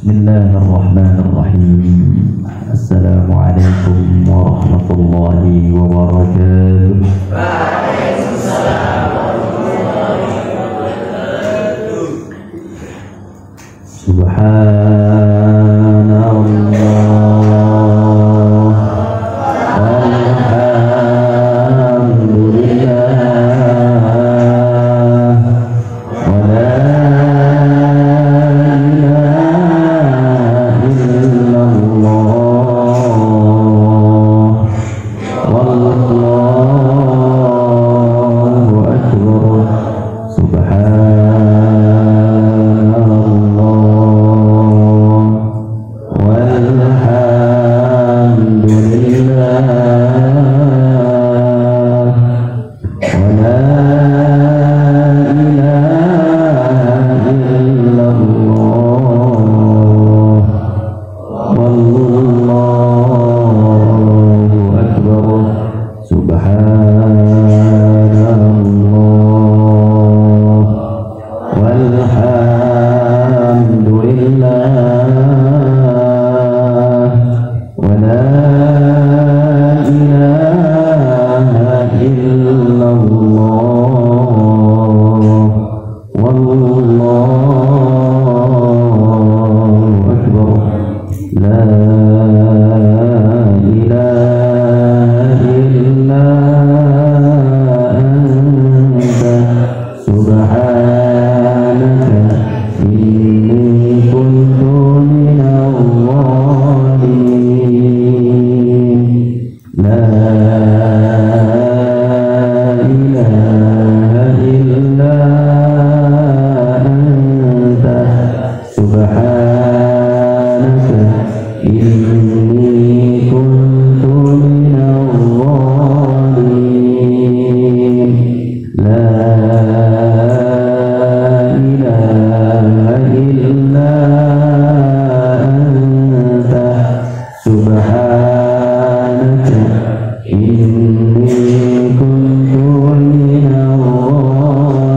Bismillahirrahmanirrahim. Assalamualaikum warahmatullahi wabarakatuh. Waalaikumsalam warahmatullahi wabarakatuh. Subhanallah, alhamdulillah, wa la ilaha illallah, wallahu akbar. Subhanallah, walhamdulillah, wa la ilaha illallah, wallahu akbar. Subhanallah, walhamdulillah, wa la ilaha illallah, wallahu akbar. La ilaha illa anta subhanaka inni kuntu minadh dhalimin. La ilaha illa anta subhanaka inni kuntu minadh dhalimin. La ilaha illa anta subhanaka inni kuntu minadh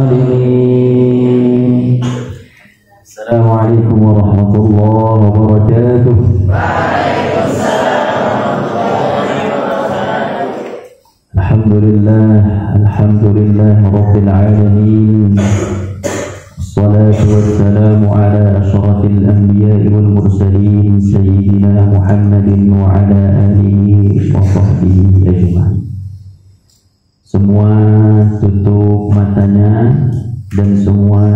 dhalimin. Assalamualaikum warahmatullahi wabarakatuh. Alhamdulillah rabbil alamin. Wassalatu wassalamu ala asyrafil anbiya'i wal mursalin sayyidina Muhammadin wa ala alihi wa sahbihi ajma'in. Semua tutup matanya dan semua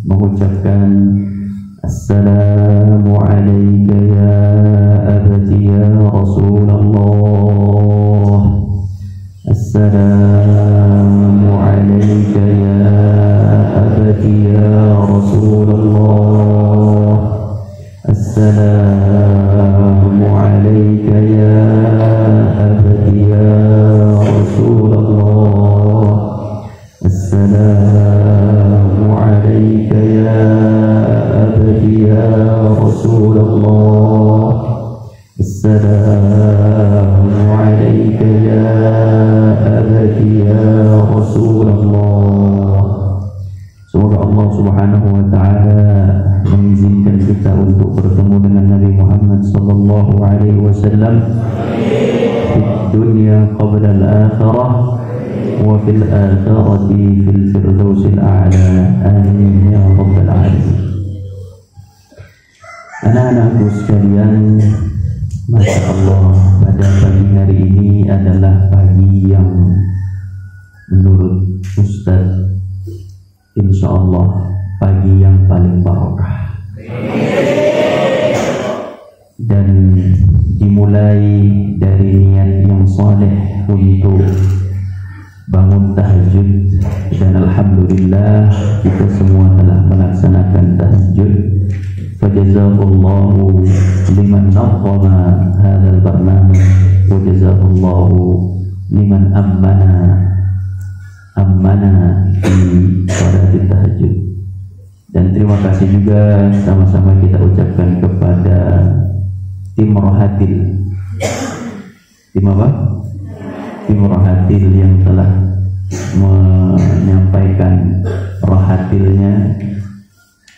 mengucapkan Assalamu alayka ya abati ya Rasulullah. Assalamu alayka ya abati ya Rasulullah. Assalamu alayka ya abati ya Rasulullah. Assalamu alayka ya abati ya Rasulullah. Assalamu alayka ya abati ya Rasulullah. Semoga Allah Subhanahu wa taala mengizinkan kita untuk bertemu dengan Nabi Muhammad sallallahu alaihi wasallam di dunia qabla al-akhirah wa fil akhirati fil firdausil a'la. Amin ya rabbal alamin. Anak-anakku sekalian, Masya Allah, pada pagi hari ini adalah pagi yang menurut Ustaz insya Allah pagi yang paling barokah, dan dimulai dari niat yang saleh untuk bangun tahajud, dan alhamdulillah kita semua telah melaksanakan tahajud. Fajazakallahu liman nazzama hadzal barnamij wa jazakallahu liman ammana fi sholatit tahajud. Dan terima kasih juga sama-sama kita ucapkan kepada tim Rohatil. Tim apa? Tim Rohatil yang telah menyampaikan rohatilnya.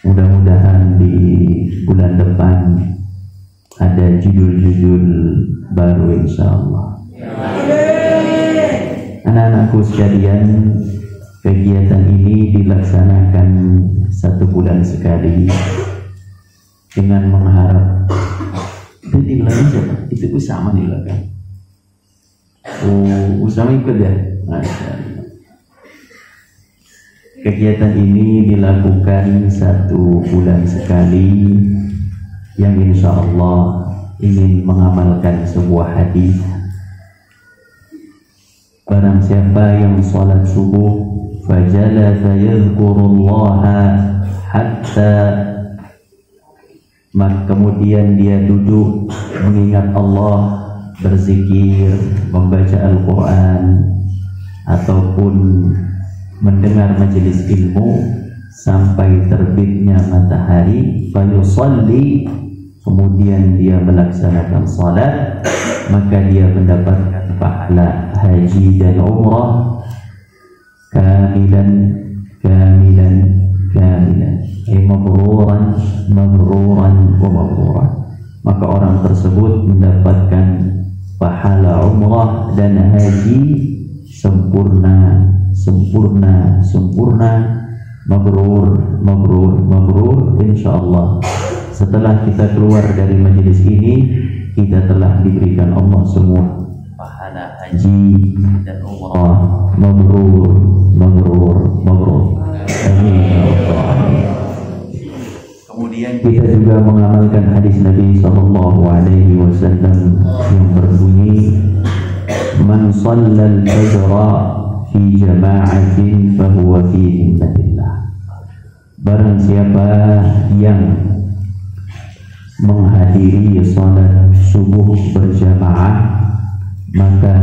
Mudah-mudahan di bulan depan ada judul-judul baru insyaallah. Anak-anakku sekalian, kegiatan ini dilaksanakan 1 bulan sekali dengan mengharap itu Usama nih lah kan. Usama ikut ya. Masya Allah. Kegiatan ini dilakukan 1 bulan sekali yang insya Allah ingin mengamalkan sebuah hadis. Barang siapa yang salat subuh fajalasa yadhkurullaha hatta, kemudian dia duduk mengingat Allah, berzikir, membaca Al-Quran ataupun mendengar majelis ilmu sampai terbitnya matahari, fayusalli, kemudian dia melaksanakan salat, maka dia mendapatkan pahala haji dan umrah kamilan mabruran wa mabruran. Maka orang tersebut mendapatkan pahala umrah dan haji sempurna, mabrur insyaallah. Setelah kita keluar dari majelis ini, kita telah diberikan Allah semua pahala haji dan umrah mabrur. Amin. Kemudian kita juga mengamalkan hadis Nabi sallallahu alaihi wasallam yang berbunyi, man shallal fajra fi jama'atin fahuwa fi himmatillah. Barang siapa yang menghadiri salat subuh berjamaah, maka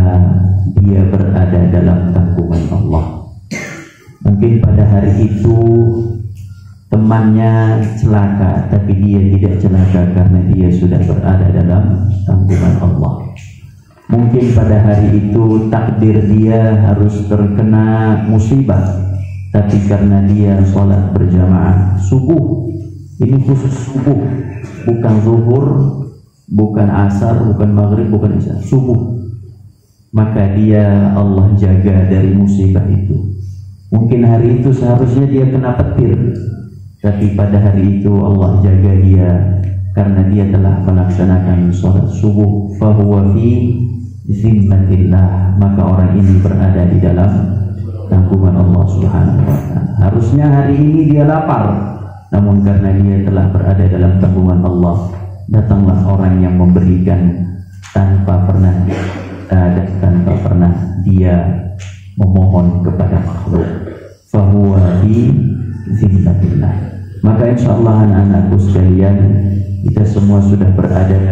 dia berada dalam tanggungan Allah. Mungkin pada hari itu temannya celaka, tapi dia tidak celaka karena dia sudah berada dalam tanggungan Allah. Mungkin pada hari itu takdir dia harus terkena musibah, tapi karena dia sholat berjamaah subuh, ini khusus subuh, bukan zuhur, bukan asar, bukan maghrib, bukan isya, subuh, maka dia Allah jaga dari musibah itu. Mungkin hari itu seharusnya dia kena petir, tapi pada hari itu Allah jaga dia karena dia telah melaksanakan sholat subuh, fahuwa fi zimmatillah, maka orang ini berada di dalam tanggungan Allah Subhanahu wa ta'ala. Harusnya hari ini dia lapar, namun karena dia telah berada dalam tanggungan Allah, datanglah orang yang memberikan tanpa pernah dan tanpa pernah dia memohon kepada makhluk. Fahuwa fi zimmatillah. Maka insyaallah anak-anakku sekalian, kita semua sudah berada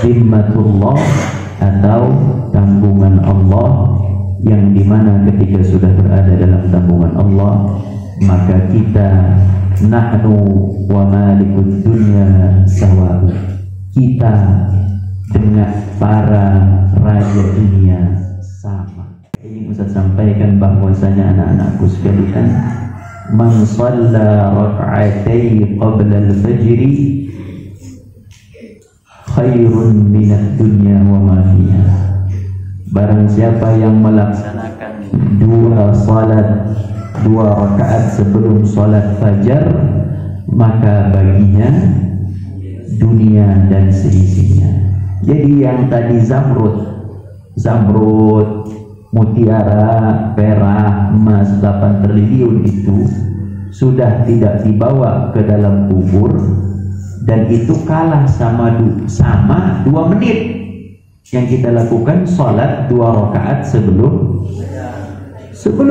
zimmatullah atau tanggungan Allah, yang dimana ketika sudah berada dalam tanggungan Allah, maka kita nahnu wa malikud dunya sawa'u, kita dengan para raja dunia sama. Ini Ustaz sampaikan bahwasanya anak-anakku sekalian, man shalla rak'atai qabla al-fajri khairun minad dunya wa ma fiha. Barang siapa yang melaksanakan 2 rakaat sebelum salat fajar, maka baginya dunia dan seisinya. Jadi yang tadi zamrud, mutiara, perak, emas 8 triliun itu sudah tidak dibawa ke dalam kubur, dan itu kalah sama 2 menit yang kita lakukan salat 2 rakaat sebelum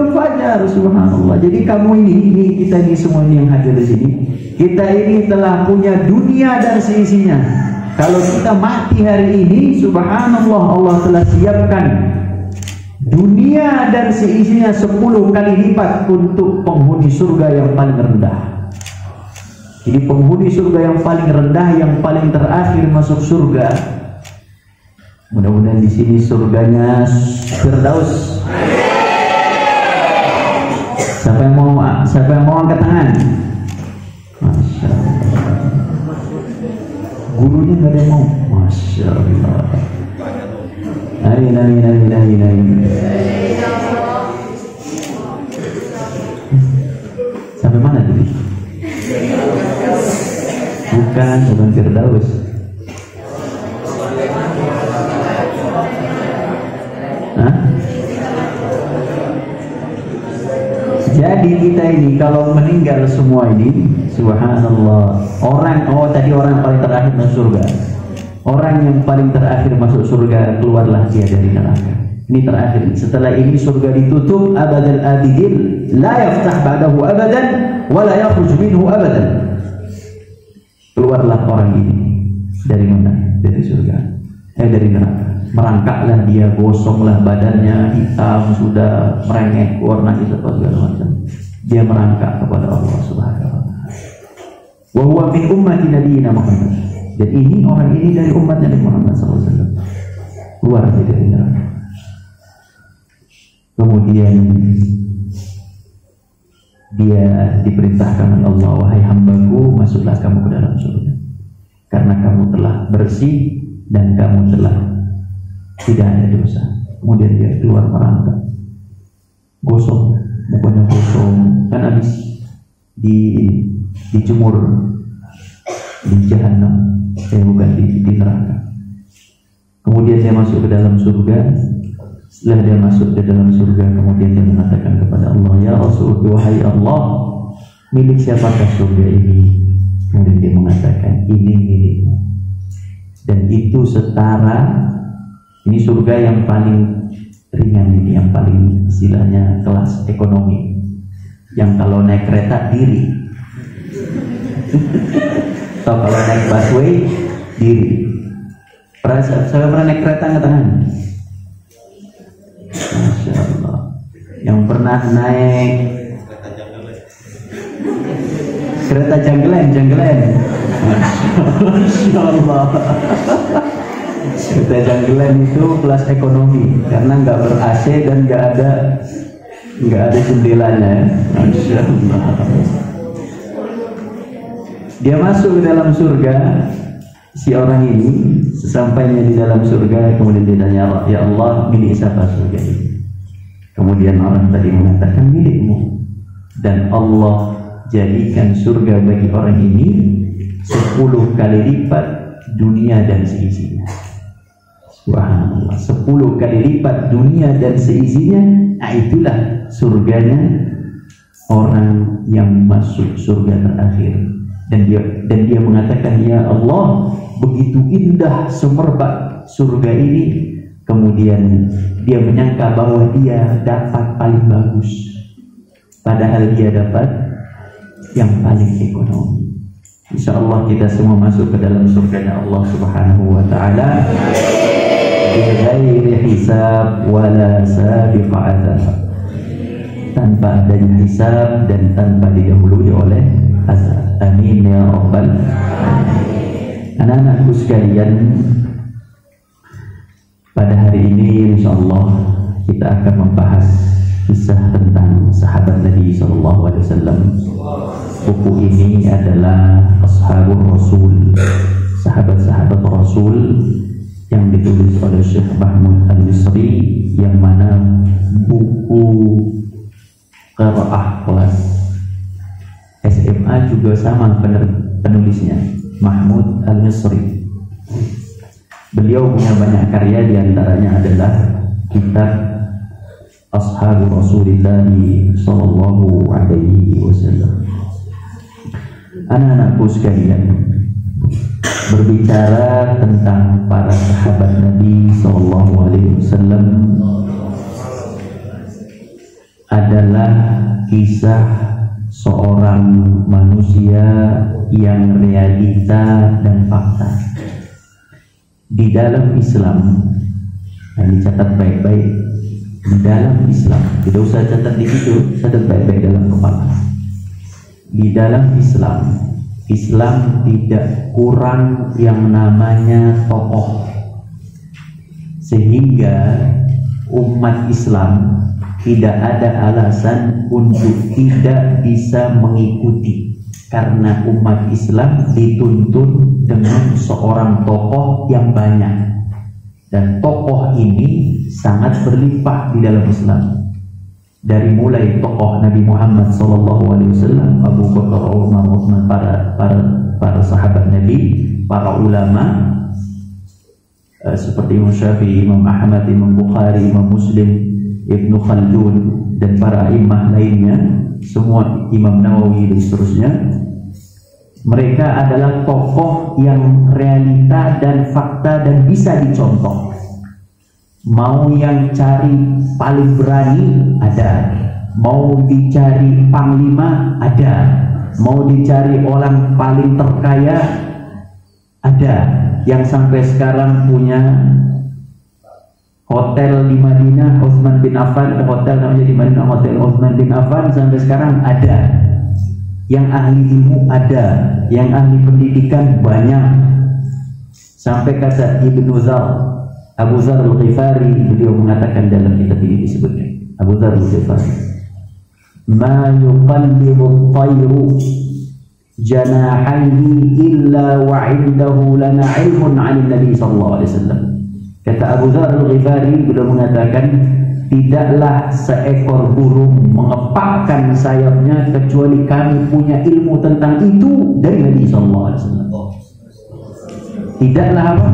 fajar. Subhanallah. Jadi kamu ini kita ini semua ini yang hadir di sini, kita ini telah punya dunia dan seisinya. Kalau kita mati hari ini, subhanallah, Allah telah siapkan dunia dan seisinya 10 kali lipat untuk penghuni surga yang paling rendah. Jadi penghuni surga yang paling rendah, yang paling terakhir masuk surga. Mudah-mudahan di sini surganya Firdaus. Siapa yang mau angkat tangan? Masya Allah. gurunya nggak ada yang mau. Masya Allah. Amin, amin, amin, amin, amin. Sampai mana tadi? Bukan Firdaus. Hah? Jadi kita ini kalau meninggal semua ini, subhanallah, tadi orang yang paling terakhir masuk surga. Orang yang paling terakhir masuk surga, keluarlah dia dari neraka. Ini terakhir. Setelah ini surga ditutup abadal abidin, la yaftah ba'dahu abadan wa la yakhruj minhu abadan. Keluarlah orang ini dari mana? Dari surga. Dari neraka. Merangkaklah dia, gosonglah badannya, hitam sudah, merengek, warna hitam segala macam. Dia merangkak kepada Allah Subhanahu wa taala. Wa huwa min ummati nabiyina Muhammad. Dan ini orang ini dari umat Nabi Muhammad SAW. Keluar dari neraka. Kemudian dia diperintahkan oleh Allah, wahai hambaku, masuklah kamu ke dalam surga, karena kamu telah bersih dan kamu telah tidak ada dosa. Kemudian dia keluar merangkak, gosong, mukanya gosong, kan habis dijemur di jahanam, bukan di neraka. Kemudian dia masuk ke dalam surga. Setelah dia masuk ke dalam surga, kemudian dia mengatakan kepada Allah, ya Rasul, wahai Allah, milik siapakah surga ini? Kemudian dia mengatakan, ini milikmu. Dan itu setara, ini surga yang paling ringan ini, yang paling istilahnya kelas ekonomi, yang kalau naik kereta diri, atau kalau naik busway diri. Saya pernah naik kereta nggak tahan? Masya Allah. Yang pernah naik kereta janggelan. Masya Allah. Kereta janggelan itu kelas ekonomi karena nggak ber AC dan nggak ada jendelanya. Masya Allah. Dia masuk ke dalam surga. Si orang ini sesampainya di dalam surga, kemudian dia tanya, ya Allah, milik siapa surga ini? Kemudian orang tadi mengatakan, milikmu. Dan Allah jadikan surga bagi orang ini 10 kali lipat dunia dan seisinya. Subhanallah, 10 kali lipat dunia dan seisinya. Nah, itulah surganya orang yang masuk surga terakhir. Dan dia mengatakan, ya Allah, begitu indah semerbak surga ini. Kemudian dia menyangka bahwa dia dapat paling bagus, padahal dia dapat yang paling ekonomi. Insya Allah kita semua masuk ke dalam surganya Allah Subhanahu wa taala bighairi hisab wala sabiqa adzab, tanpa adanya hisab dan tanpa didahului oleh azab. Amin ya rabbal alamin. Anak-anakku sekalian, pada hari ini insyaallah kita akan membahas kisah tentang sahabat Nabi sallallahu alaihi wasallam. Buku ini adalah Ashabul Rasul, sahabat-sahabat Rasul, yang ditulis oleh Syekh Mahmud Al-Misri, yang mana buku qiraah kelas SMA juga sama penulisnya, Mahmud Al-Misri. Beliau punya banyak karya, diantaranya adalah kitab Ashabul Rasulillah sallallahu alaihi wasallam. Anak-anakku sekalian, berbicara tentang para sahabat Nabi sallallahu alaihi wasallam adalah kisah seorang manusia yang realita dan fakta. Di dalam Islam, dicatat baik-baik, di dalam Islam, tidak usah catat di situ, catat baik-baik dalam kepala. Di dalam Islam tidak kurang yang namanya tokoh, sehingga umat Islam tidak ada alasan untuk tidak bisa mengikuti Karena umat Islam dituntun dengan seorang tokoh yang banyak, dan tokoh ini sangat berlimpah di dalam Islam. Dari mulai tokoh Nabi Muhammad SAW, Abu Bakar, Umar, Utsman, para sahabat Nabi, para ulama seperti Imam Syafi'i, Imam Ahmad, Imam Bukhari, Imam Muslim, Ibnu Khaldun, dan para imam lainnya, semua Imam Nawawi dan seterusnya. Mereka adalah tokoh yang realita dan fakta dan bisa dicontoh. Mau yang cari paling berani ada, mau dicari panglima ada, mau dicari orang paling terkaya ada, yang sampai sekarang punya hotel di Madinah, Utsman bin Affan, ada hotel namanya di Madinah, Hotel Utsman bin Affan, sampai sekarang ada. Yang ahli ilmu ada, yang ahli pendidikan banyak. Sampai kata Ibnu Zar, Abu Dzar Al-Ghifari, beliau mengatakan dalam kitab ini disebutkan, Abu Dzar Al-Ghifari, ma yuqallibu at-tayru janahaihi illa wa 'indahu lana 'ilmun 'an Nabi sallallahu alaihi wasallam. Kata Abu Dzar Al-Ghifari, beliau mengatakan, tidaklah seekor burung mengepakkan sayapnya kecuali kami punya ilmu tentang itu dari Nabi sallallahu alaihi wasallam. Tidaklah apa?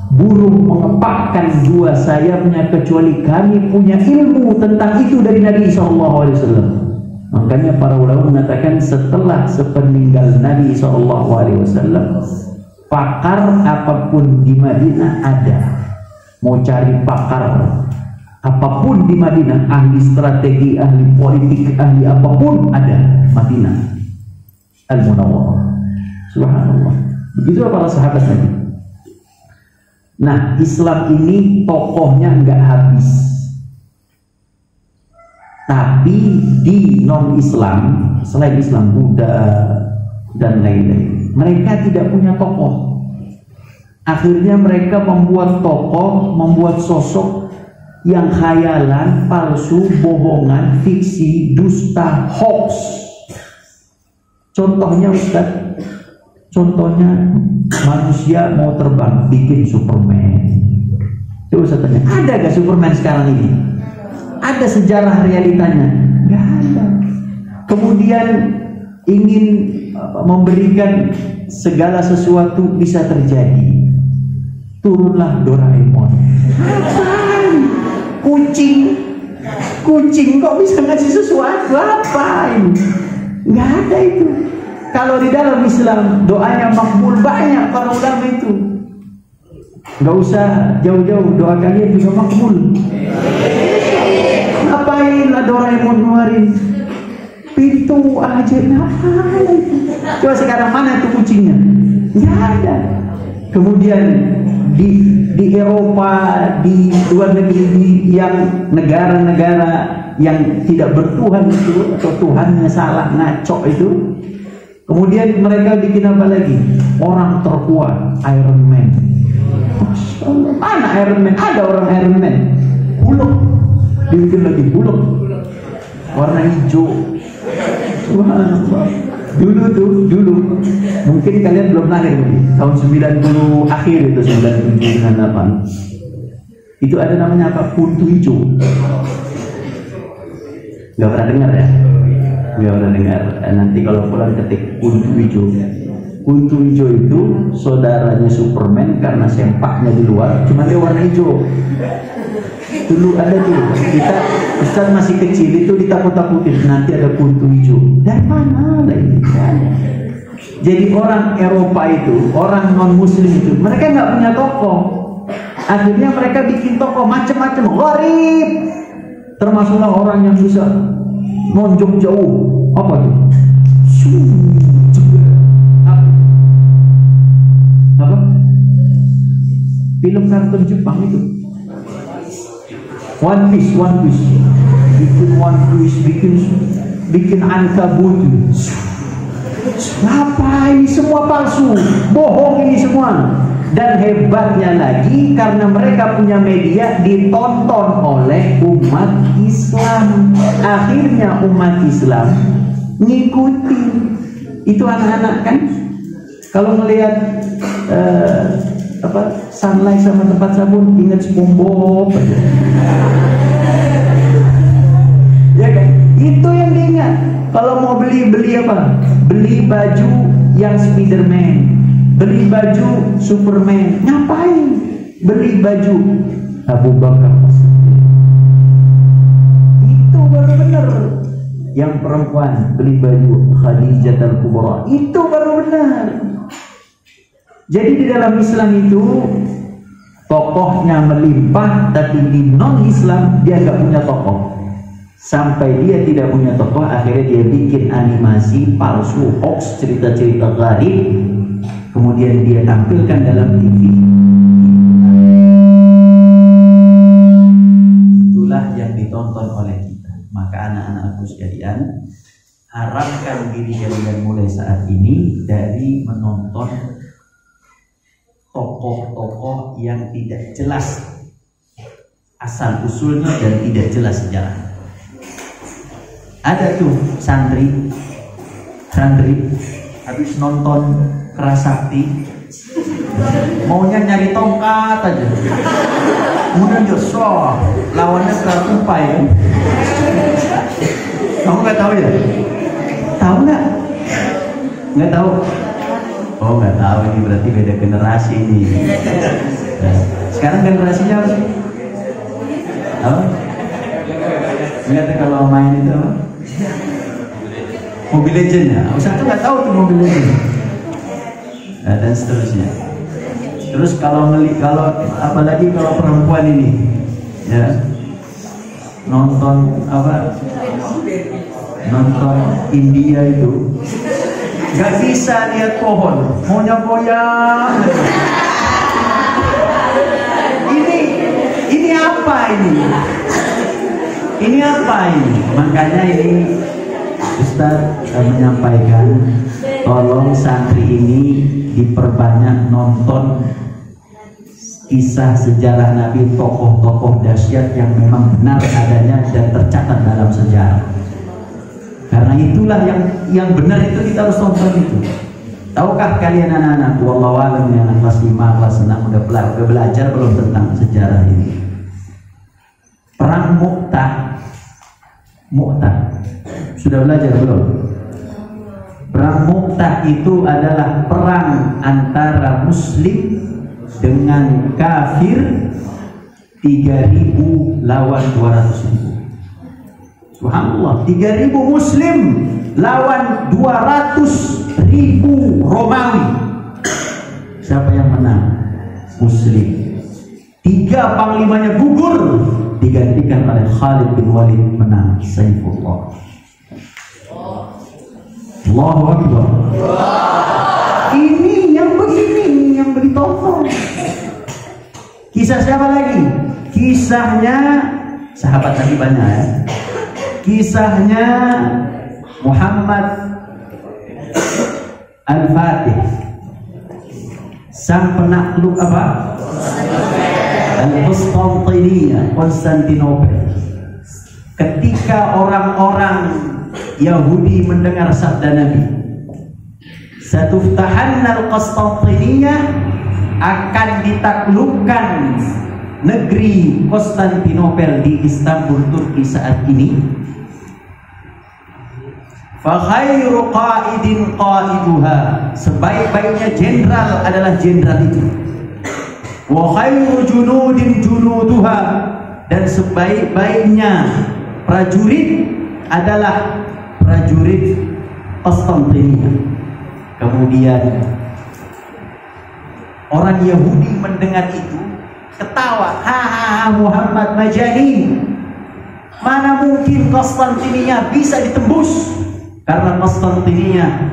Burung mengepakkan dua sayapnya kecuali kami punya ilmu tentang itu dari Nabi sallallahu alaihi wasallam. Makanya para ulama mengatakan setelah sepeninggal Nabi sallallahu alaihi wasallam, pakar apapun di Madinah ada. Mau cari pakar apapun di Madinah, ahli strategi, ahli politik, ahli apapun ada. Madinah Al-Munawwarah. Subhanallah. Begitu para sahabat Nabi. Nah, Islam ini tokohnya nggak habis. Tapi di non-Islam, selain Islam, Buddha dan lain-lain, mereka tidak punya tokoh. Akhirnya mereka membuat tokoh, membuat sosok yang khayalan, palsu, bohongan, fiksi, dusta, hoax. Contohnya Ustaz, contohnya manusia mau terbang, bikin Superman. Coba saya tanya, ada gak Superman sekarang ini? Ada sejarah realitanya? Gak ada. Kemudian ingin memberikan segala sesuatu bisa terjadi. Turunlah Doraemon. Kucing kok bisa ngasih sesuatu? Apain? Nggak ada itu. Kalau di dalam Islam doanya makbul, banyak para ulama itu. Nggak usah jauh-jauh, doa kalian juga makbul. Ngapainlah Doraemon ngeluarin pintu aja, ngapain? Coba sekarang mana itu kucingnya? Nggak ada. Kemudian di Eropa, di luar negeri, yang negara-negara yang tidak bertuhan itu, atau Tuhannya salah, ngaco itu, kemudian mereka bikin apa lagi? Orang terkuat, Iron Man. Masya Allah, mana Iron Man? Ada orang Iron Man, Hulk, dibikin lagi Hulk, warna hijau. Subhanallah. Dulu mungkin kalian belum lahir lagi, tahun 90 akhir itu, 97-98 itu ada namanya apa? Kuntu hijau. Gak pernah dengar ya? Gak pernah dengar. Nanti kalau pulang ketik kuntu hijau. Kuntu hijau itu saudaranya Superman karena sempaknya di luar, cuma dia warna hijau. Dulu ada tuh, kita Ustaz masih kecil itu ditakut-takutin, nanti ada kuntu hijau. Dan mana lagi? Jadi orang Eropa itu, orang non-Muslim itu, mereka nggak punya tokoh. Akhirnya mereka bikin tokoh macam-macam, gharib. Termasuklah orang yang bisa nonjok jauh. Apa tuh? Apa? Film kartun Jepang itu. One Piece, bikin One Piece, bikin Ankabut. Apa ini semua palsu, bohong ini semua. Dan hebatnya lagi, karena mereka punya media, ditonton oleh umat Islam. Akhirnya umat Islam ngikutin. Itu anak-anak kan kalau melihat sunlight sama tempat sabun ingat SpongeBob aja. Ya kan? Itu yang diingat. Kalau mau beli apa? Beli baju yang Spiderman, beli baju Superman. Ngapain? Beli baju Abu Bakar. Itu baru benar. Yang perempuan beli baju Khadijah al-Kubra. Itu baru benar. Jadi di dalam Islam itu tokohnya melimpah, tapi di non-Islam dia gak punya tokoh. Sampai dia tidak punya tokoh, akhirnya dia bikin animasi palsu, hoax, cerita-cerita gharib, kemudian dia tampilkan dalam TV. Itulah yang ditonton oleh kita. Maka anak-anakku sekalian, harapkan diri kalian mulai saat ini dari menonton tokoh-tokoh yang tidak jelas asal usulnya dan tidak jelas sejarah. Ada tuh santri habis nonton Kerasakti maunya nyari tongkat aja, kemudian Joshua lawannya Keratupai kan. Kamu nggak tahu ya? Tahu nggak? Nggak tahu? Oh nggak tahu, ini berarti beda generasi ini. Nah, sekarang generasinya apa sih? Apa? Ingat kalau main itu apa? Mobile Legends ya, saya tuh nggak tahu tuh Mobile Legends, nah, dan seterusnya. Terus kalau apalagi kalau perempuan ini, ya nonton apa? Nonton India itu, nggak bisa lihat pohon, maunya goyang. Ini apa ini? Ini apa ini? Makanya ini Ustadz menyampaikan, tolong santri ini diperbanyak nonton kisah sejarah Nabi, tokoh-tokoh dahsyat yang memang benar adanya dan tercatat dalam sejarah. Karena itulah yang benar itu kita harus tonton itu. Tahukah kalian anak-anak, wallahu a'lam, yang kelas 5, kelas 6 udah belajar belum tentang sejarah ini? Perang Mu'tah sudah belajar belum? Perang Mu'tah itu adalah perang antara Muslim dengan kafir, 3.000 lawan 200.000. Subhanallah, 3.000 Muslim lawan 200.000 Romawi. Siapa yang menang? Muslim. 3 panglimanya gugur, digantikan oleh Khalid bin Walid, menang Saifullah. Allahu Akbar. Ini yang begini, yang begitu. Kisah siapa lagi? Kisahnya sahabat Nabi banyak ya. Kisahnya Muhammad Al-Fatih, sang penakluk apa? Al-Qustantiniyah, Konstantinopel. Ketika orang-orang Yahudi mendengar sabda Nabi, satuftahanna al-Qustantiniyah, akan ditaklukkan negeri Konstantinopel di Istanbul, Turki saat ini. Fa khairu qaidin qaiduha, sebaik-baiknya jenderal adalah jenderal itu. Wa khairu junudin junuduha, dan sebaik-baiknya prajurit adalah prajurit Konstantinia. Kemudian orang Yahudi mendengar itu ketawa, hahaha, Muhammad Majani, mana mungkin Konstantinia bisa ditembus, karena Konstantinia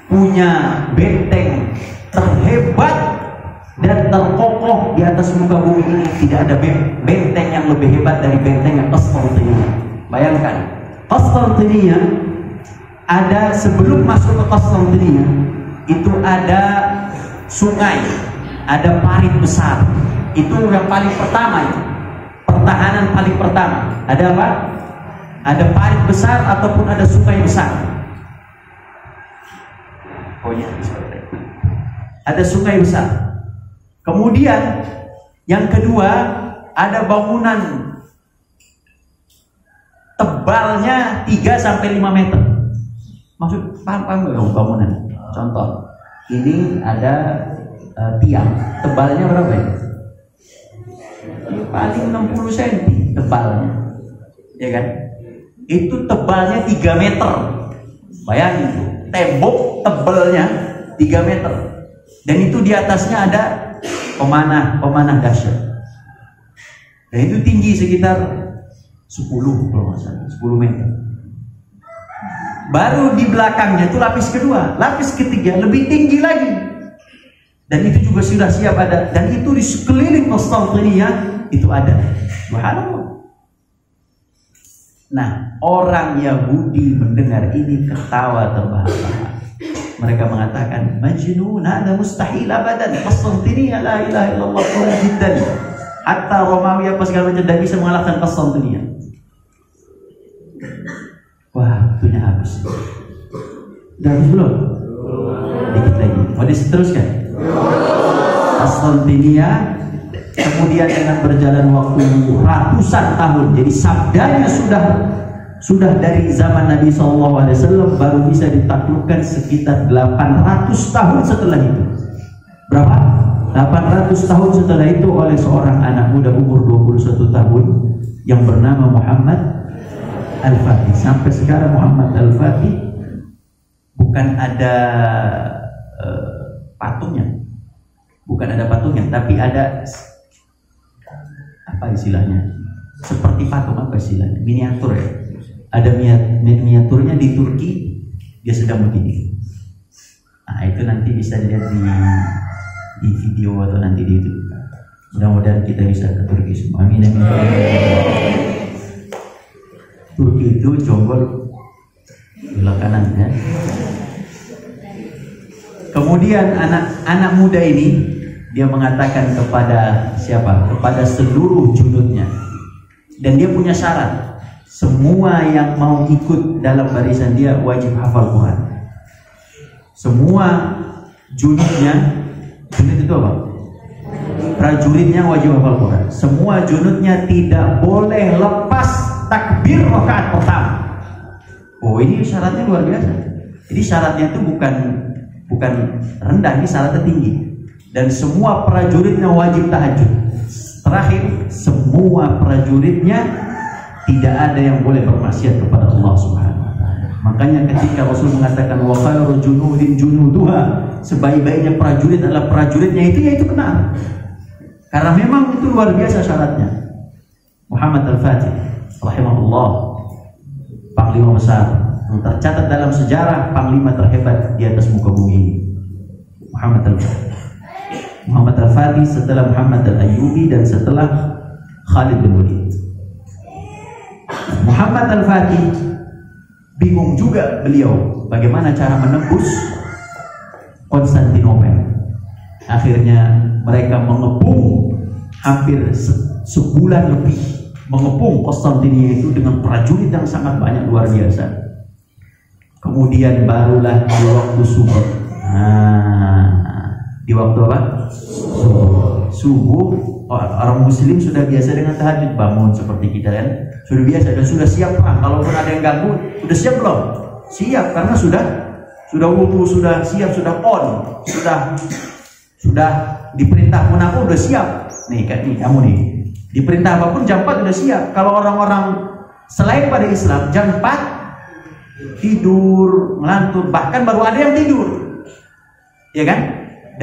punya benteng terhebat dan terkokoh di atas muka bumi ini. Tidak ada benteng yang lebih hebat dari benteng Konstantinia. Bayangkan, Konstantinia ada, sebelum masuk ke Konstantinia itu ada sungai, ada parit besar. Itu yang paling pertama, itu pertahanan paling pertama. Ada apa? Ada parit besar ataupun ada sungai besar. pokoknya seperti itu. Ada sungai besar. Kemudian yang kedua, ada bangunan tebalnya 3-5 meter. Maksud paham dong bangunan? Contoh, ini ada tiang, tebalnya berapa ya? Paling 60 cm tebalnya, ya kan? Itu tebalnya 3 meter. Bayangin tuh, tembok tebalnya 3 meter. Dan itu di atasnya ada pemanah dahsyat. Dan itu tinggi sekitar 10 kalau nggak salah, 10 meter. Baru di belakangnya itu lapis kedua, lapis ketiga lebih tinggi lagi. Dan itu juga sudah siap ada. Dan itu di sekeliling Konstantinia itu ada. Subhanallah. Nah, orang Yahudi mendengar ini ketawa terbahak-bahak. Mereka mengatakan, Majnun, hada mustahil abadan. Konstantinia la ilaha illallah qawlan jiddan. Hatta Romawi apa segala macam tidak bisa mengalahkan Konstantinia. Wah, waktunya habis. Udah habis belum? Dikit lagi. Mau diteruskan? Konstantinia kemudian dengan berjalan waktu ratusan tahun. Jadi sabdanya sudah dari zaman Nabi SAW baru bisa ditaklukkan sekitar 800 tahun setelah itu. Berapa? 800 tahun setelah itu oleh seorang anak muda umur 21 tahun yang bernama Muhammad Al-Fatih. Sampai sekarang Muhammad Al-Fatih bukan ada patungnya, tapi ada apa istilahnya? Seperti patung, apa istilahnya? Miniatur ya. Ada miniaturnya di Turki, dia sedang begini. Nah, itu nanti bisa dilihat di video atau nanti di YouTube. Mudah-mudahan kita bisa ke Turki semua. Amin amin. Turki itu jonggol belah kanan ya. Kemudian anak muda ini dia mengatakan kepada siapa? Kepada seluruh junudnya. Dan dia punya syarat. Semua yang mau ikut dalam barisan dia wajib hafal Quran. Semua junudnya, junud itu apa? Prajuritnya wajib hafal Quran. Semua junudnya tidak boleh lepas takbir rakaat pertama. Oh, ini syaratnya luar biasa. Jadi syaratnya itu bukan rendah, ini syaratnya tinggi. Dan semua prajuritnya wajib tahajud. Terakhir, semua prajuritnya tidak ada yang boleh bermaksiat kepada Allah Subhanahu wa taala. Makanya ketika Rasul mengatakan wa khairu junudin junuduha, sebaik-baiknya prajurit adalah prajuritnya itu, yaitu kenal. Karena memang itu luar biasa syaratnya. Muhammad Al-Fatih rahimahullah, panglima besar yang tercatat dalam sejarah panglima terhebat di atas muka bumi ini. Muhammad Al-Fatih setelah Muhammad Al-Ayyubi dan setelah Khalid bin Walid. Muhammad Al-Fatih bingung juga beliau bagaimana cara menembus Konstantinopel. Akhirnya mereka mengepung hampir sebulan lebih, mengepung Konstantinia itu dengan prajurit yang sangat banyak, luar biasa. Kemudian barulah di waktu subuh. Di waktu apa? Subuh. Orang Muslim sudah biasa dengan tahajud, bangun seperti kita kan, sudah biasa dan sudah siap perang. Kalaupun ada yang ganggu, sudah siap belum? Siap, karena sudah wudu, sudah siap, sudah on, sudah diperintah pun apa udah siap. Nih kamu nih, diperintah apapun jam 4 udah siap. Kalau orang-orang selain pada Islam jam 4 tidur, ngelantur, bahkan baru ada yang tidur, ya kan?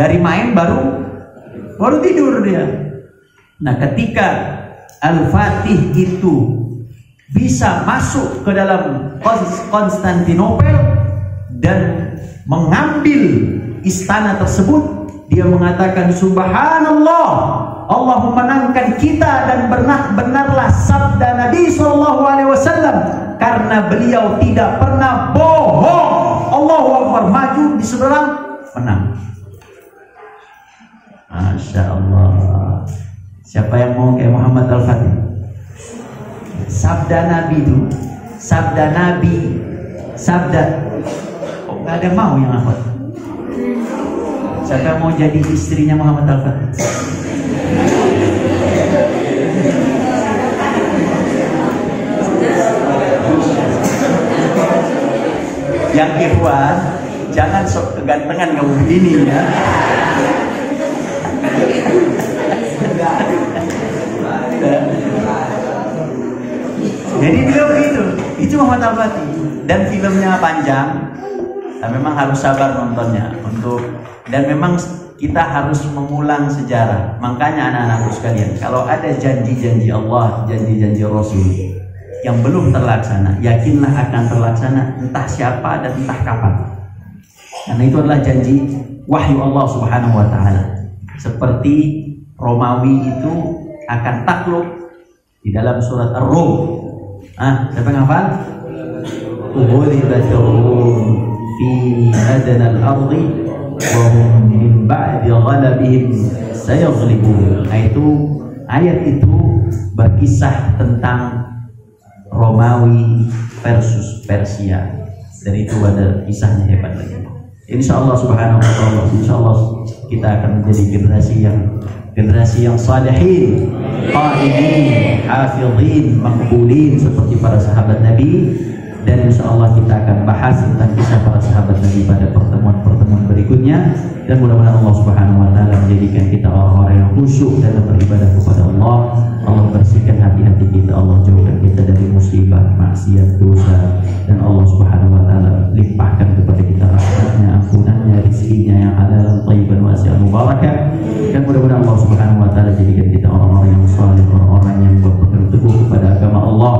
Dari main baru tidur dia. Nah, ketika Al-Fatih itu bisa masuk ke dalam Konstantinopel dan mengambil istana tersebut, dia mengatakan subhanallah, Allah memenangkan kita dan benarlah sabda Nabi SAW, karena beliau tidak pernah bohong. Allahu Akbar, maju diserang, menang. Masya Allah. Siapa yang mau kayak Muhammad Al-Fatih? Sabda Nabi itu, sabda kok nggak ada mau yang apa? Siapa mau jadi istrinya Muhammad Al-Fatih? Yang ikhwan, jangan sok kegantengan kamu begini ya. Jadi beliau begitu, itu Muhammad Al-Fatih. Dan filmnya panjang, dan memang harus sabar nontonnya dan memang kita harus mengulang sejarah. Makanya anak-anakku sekalian, kalau ada janji-janji Allah, janji-janji Rasul yang belum terlaksana, yakinlah akan terlaksana, entah siapa dan entah kapan. Karena itu adalah janji wahyu Allah Subhanahu wa taala. Seperti Romawi itu akan takluk di dalam surat Ar-Rum. Siapa yang hafal? Ughlibatur fi adnal ardi wa hum min ba'di ghalabihim sayaghlibun. Ayat itu berkisah tentang Romawi versus Persia. Dari itu ada kisahnya hebat lagi. Insyaallah subhanahu wa ta'ala, insyaallah kita akan menjadi generasi yang salihin, qaimin, hafizin, maqbulin seperti para sahabat Nabi. Dan insyaallah kita akan bahas tentang kisah para sahabat Nabi pada pertemuan-pertemuan berikutnya. Dan mudah-mudahan Allah Subhanahu wa taala menjadikan kita orang-orang yang khusyuk dalam beribadah kepada Allah. Allah bersihkan hati-hati kita, Allah jauhkan kita dari musibah, maksiat, dosa, dan Allah Subhanahu wa taala limpahkan kepada kita rahmatnya, ampunannya, rezekinya yang halal, thayyiban, wasi'an, mubarakah. Dan mudah-mudahan Allah Subhanahu wa taala jadikan kita orang-orang yang saleh, orang-orang yang berpegang teguh kepada agama Allah,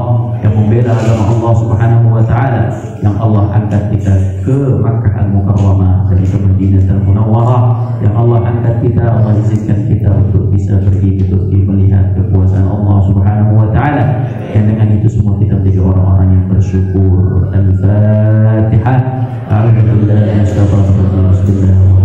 yang membela agama Allah Subhanahu wa taala, yang Allah angkat kita ke Makkah Al-Mukarramah dan ke Madinah Al-Munawwarah, yang Allah angkat kita, Allah izinkan kita untuk bisa pergi ke Turki melihat kekuasaan Allah Subhanahu wa taala. Dan dengan itu semua kita menjadi orang-orang yang bersyukur. Al-Fatihah. Alhamdulillah. Bismillah.